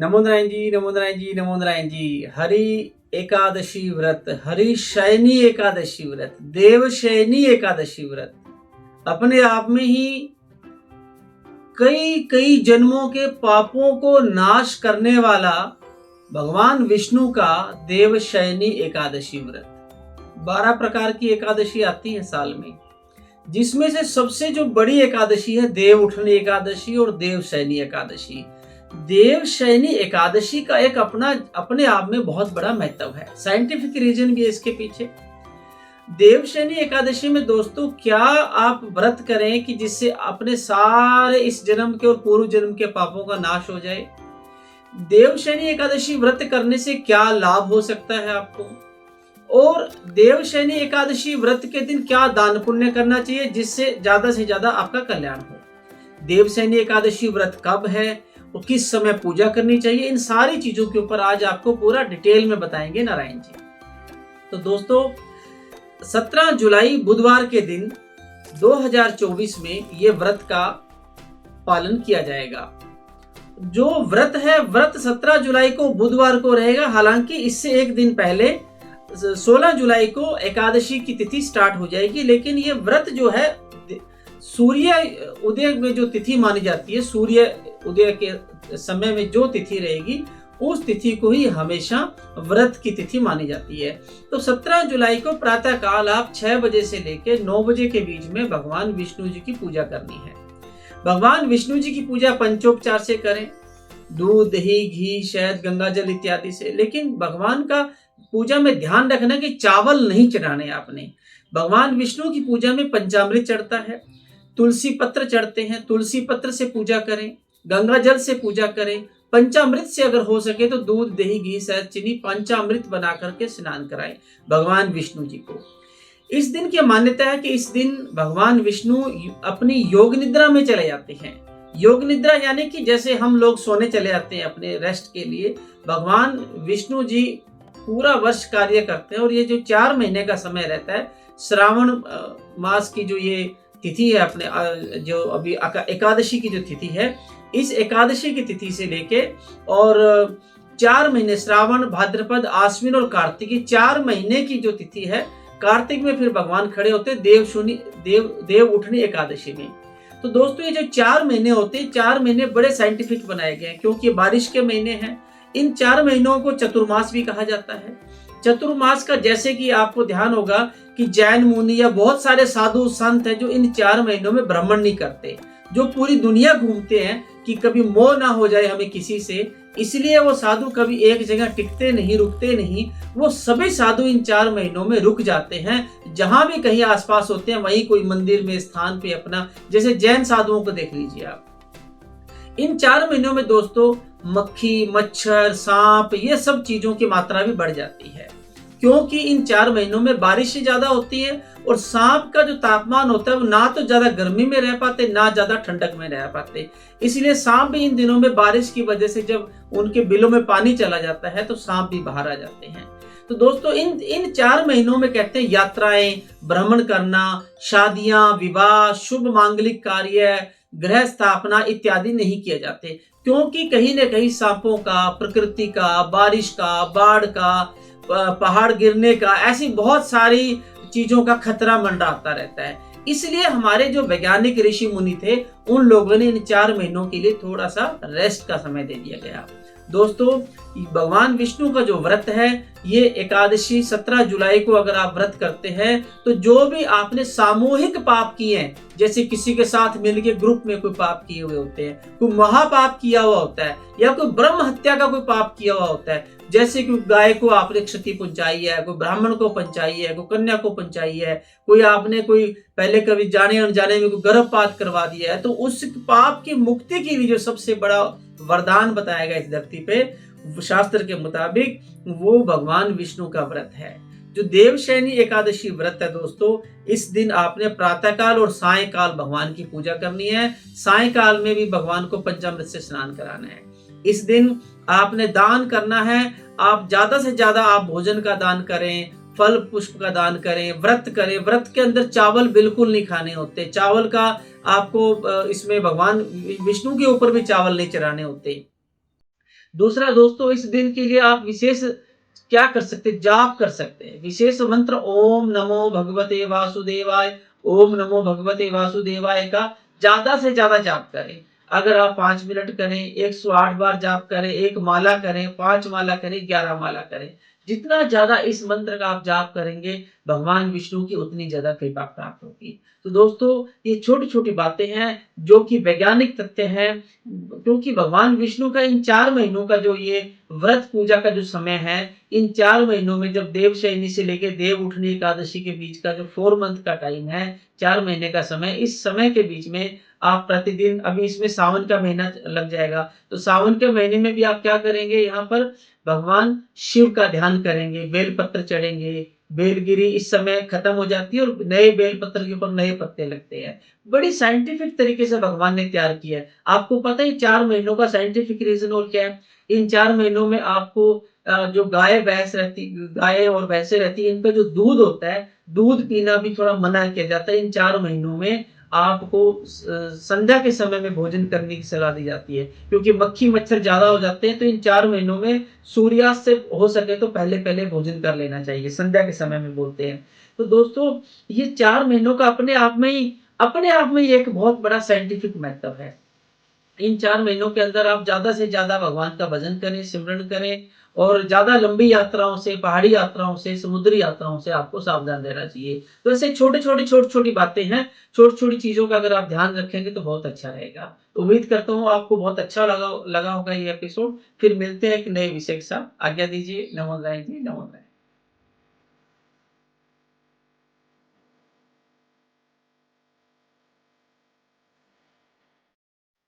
नमो नारायण जी, नमो नारायण जी, नमो नारायण जी। हरि एकादशी व्रत, हरि शयनी एकादशी व्रत, देव शयनी एकादशी व्रत अपने आप में ही कई कई जन्मों के पापों को नाश करने वाला भगवान विष्णु का देव शयनी एकादशी व्रत। 12 प्रकार की एकादशी आती है साल में, जिसमें से सबसे जो बड़ी एकादशी है देव उठनी एकादशी और देव शयनी एकादशी। देव शयनी एकादशी का एक अपने आप में बहुत बड़ा महत्व है, साइंटिफिक रीजन भी है इसके पीछे। देव शयनी एकादशी में दोस्तों क्या आप व्रत करें कि जिससे अपने सारे इस जन्म के और पूर्व जन्म के पापों का नाश हो जाए। देव शयनी एकादशी व्रत करने से क्या लाभ हो सकता है आपको, और देव शयनी एकादशी व्रत के दिन क्या दान पुण्य करना चाहिए जिससे ज्यादा से ज्यादा आपका कल्याण हो। देव शयनी एकादशी व्रत कब है और किस समय पूजा करनी चाहिए, इन सारी चीजों के ऊपर आज आपको पूरा डिटेल में बताएंगे नारायण जी। तो दोस्तों 17 जुलाई बुधवार के दिन 2024 में ये व्रत का पालन किया जाएगा। जो व्रत है, व्रत 17 जुलाई को बुधवार को रहेगा। हालांकि इससे एक दिन पहले 16 जुलाई को एकादशी की तिथि स्टार्ट हो जाएगी, लेकिन ये व्रत जो है सूर्य उदय में जो तिथि मानी जाती है, सूर्य उदय के समय में जो तिथि रहेगी उस तिथि को ही हमेशा व्रत की तिथि मानी जाती है। तो 17 जुलाई को प्रातः काल आप 6 बजे से लेकर 9 बजे के बीच में भगवान विष्णु जी की पूजा करनी है। भगवान विष्णु जी की पूजा पंचोपचार से करें, दूध, दही, घी, शहद, गंगा जल इत्यादि से। लेकिन भगवान का पूजा में ध्यान रखना कि चावल नहीं चढ़ाने आपने। भगवान विष्णु की पूजा में पंचामृत चढ़ता है, तुलसी पत्र चढ़ते हैं, तुलसी पत्र से पूजा करें, गंगा जल से पूजा करें, पंचामृत से अगर हो सके तो दूध, दही, घी, शहद, चीनी पंचामृत बना करके स्नान कराएं भगवान विष्णु जी को। इस दिन की मान्यता है कि इस दिन भगवान विष्णु अपनी योग निद्रा में चले जाते हैं। योग निद्रा यानी कि जैसे हम लोग सोने चले जाते हैं अपने रेस्ट के लिए, भगवान विष्णु जी पूरा वर्ष कार्य करते हैं। और ये जो 4 महीने का समय रहता है, श्रावण मास की जो ये तिथि है, अपने जो अभी एकादशी की जो तिथि है, इस एकादशी की तिथि से लेके और 4 महीने श्रावण, भाद्रपद, आश्विन और कार्तिक 4 महीने की जो तिथि है, कार्तिक में फिर भगवान खड़े होते हैं देव उठनी एकादशी में। तो दोस्तों ये जो 4 महीने होते हैं, 4 महीने बड़े साइंटिफिक बनाए गए हैं क्योंकि ये बारिश के महीने हैं। इन 4 महीनों को चतुर्मास भी कहा जाता है। चतुर्मास का जैसे कि आपको ध्यान होगा कि जैन मुनि या बहुत सारे साधु संत हैं जो इन 4 महीनों में भ्रमण नहीं करते, जो पूरी दुनिया घूमते हैं कि कभी मोह ना हो जाए हमें किसी से। इसलिए वो साधु कभी एक जगह टिकते नहीं, रुकते नहीं। वो सभी साधु इन 4 महीनों में रुक जाते हैं, जहां भी कहीं आसपास होते हैं वहीं कोई मंदिर में, स्थान पे अपना, जैसे जैन साधुओं को देख लीजिए आप। इन 4 महीनों में दोस्तों मक्खी, मच्छर, सांप, ये सब चीजों की मात्रा भी बढ़ जाती है क्योंकि इन 4 महीनों में बारिश ज्यादा होती है और सांप का जो तापमान होता है वो ना तो ज्यादा गर्मी में रह पाते, ना ज्यादा ठंडक में रह पाते। इसलिए सांप भी इन दिनों में बारिश की वजह से जब उनके बिलों में पानी चला जाता है तो सांप भी बाहर आ जाते हैं। तो दोस्तों इन 4 महीनों में कहते हैं यात्राएं, भ्रमण करना, शादियां, विवाह, शुभ मांगलिक कार्य, गृह स्थापना इत्यादि नहीं किए जाते क्योंकि कहीं न कहीं सांपों का, प्रकृति का, बारिश का, बाढ़ का, पहाड़ गिरने का, ऐसी बहुत सारी चीजों का खतरा मंडराता रहता है। इसलिए हमारे जो वैज्ञानिक ऋषि मुनि थे उन लोगों ने इन 4 महीनों के लिए थोड़ा सा रेस्ट का समय दे दिया गया। दोस्तों भगवान विष्णु का जो व्रत है, ये एकादशी 17 जुलाई को अगर आप व्रत करते हैं तो जो भी आपने सामूहिक पाप किए हैं, जैसे किसी के साथ मिलकर ग्रुप में कोई पाप किए हुए होते हैं, कोई महापाप किया हुआ होता है या कोई ब्रह्म हत्या का कोई पाप किया हुआ होता है, जैसे कि गाय को आपने क्षति पहुंचाई है, कोई ब्राह्मण को पहुंचाई है, कोई कन्या को पहुंचाई है, कोई आपने कोई पहले कभी जाने अनजाने में कोई गर्भपात करवा दिया है, तो उस पाप की मुक्ति के लिए जो सबसे बड़ा वरदान बताया गया इस धरती पे शास्त्र के मुताबिक, वो भगवान विष्णु का व्रत है जो देव शयनी एकादशी व्रत है। दोस्तों इस दिन आपने प्रातःकाल और सायंकाल भगवान की पूजा करनी है। सायंकाल में भी भगवान को पंचामृत से स्नान कराना है। इस दिन आपने दान करना है। आप ज्यादा से ज्यादा आप भोजन का दान करें, फल पुष्प का दान करें, व्रत करें। व्रत के अंदर चावल बिल्कुल नहीं खाने होते। चावल का आपको इसमें भगवान विष्णु के ऊपर भी चावल नहीं चढ़ाने होते। दूसरा दोस्तों, इस दिन के लिए आप विशेष क्या कर सकते हैं, जाप कर सकते हैं। विशेष मंत्र ओम नमो भगवते वासुदेवाय, ओम नमो भगवते वासुदेवाय का ज्यादा से ज्यादा जाप करें। अगर आप 5 मिनट करें, 108 बार जाप करें, एक माला करें, 5 माला करें, 11 माला करें, जितना ज्यादा इस मंत्र का आप जाप करेंगे, भगवान विष्णु की उतनी ज्यादा कृपा प्राप्त होगी। तो दोस्तों, ये छोटी छोटी बातें हैं जो कि वैज्ञानिक तथ्य हैं, क्योंकि भगवान विष्णु का इन 4 महीनों का जो ये व्रत पूजा का जो समय है, इन 4 महीनों में जब देव शयनी से लेकर देव उठनी एकादशी के बीच का जो 4 मंथ का टाइम है, 4 महीने का समय, इस समय के बीच में आप प्रतिदिन, अभी इसमें सावन का महीना लग जाएगा, तो सावन के महीने में भी आप क्या करेंगे, यहाँ पर भगवान शिव का ध्यान करेंगे, बेलपत्र चढ़ेंगे। बेलगिरी इस समय खत्म हो जाती है और नए बेलपत्र के ऊपर नए पत्ते लगते हैं। बड़ी साइंटिफिक तरीके से भगवान ने तैयार किया है। आपको पता है 4 महीनों का साइंटिफिक रीजन और क्या है? इन 4 महीनों में आपको जो गाय और भैंसे रहती है, इनका जो दूध होता है, दूध पीना भी थोड़ा मना किया जाता है। इन 4 महीनों में आपको संध्या के समय में भोजन करने की सलाह दी जाती है, क्योंकि मक्खी मच्छर ज्यादा हो जाते हैं। तो इन 4 महीनों में सूर्यास्त से हो सके तो पहले पहले भोजन कर लेना चाहिए, संध्या के समय में बोलते हैं। तो दोस्तों, ये 4 महीनों का अपने आप में ही एक बहुत बड़ा साइंटिफिक महत्व है। इन 4 महीनों के अंदर आप ज्यादा से ज्यादा भगवान का भजन करें, सिमरन करें, और ज्यादा लंबी यात्राओं से, पहाड़ी यात्राओं से, समुद्री यात्राओं से आपको सावधान रहना चाहिए। तो ऐसे छोटी छोटी बातें हैं, छोटी छोटी चीजों का अगर आप ध्यान रखेंगे तो बहुत अच्छा रहेगा। तो उम्मीद करता हूँ आपको बहुत अच्छा लगा लगा होगा ये एपिसोड। फिर मिलते हैं एक नए विषय के साथ। आज्ञा दीजिए। नमो नारायण जी, नमो नारायण।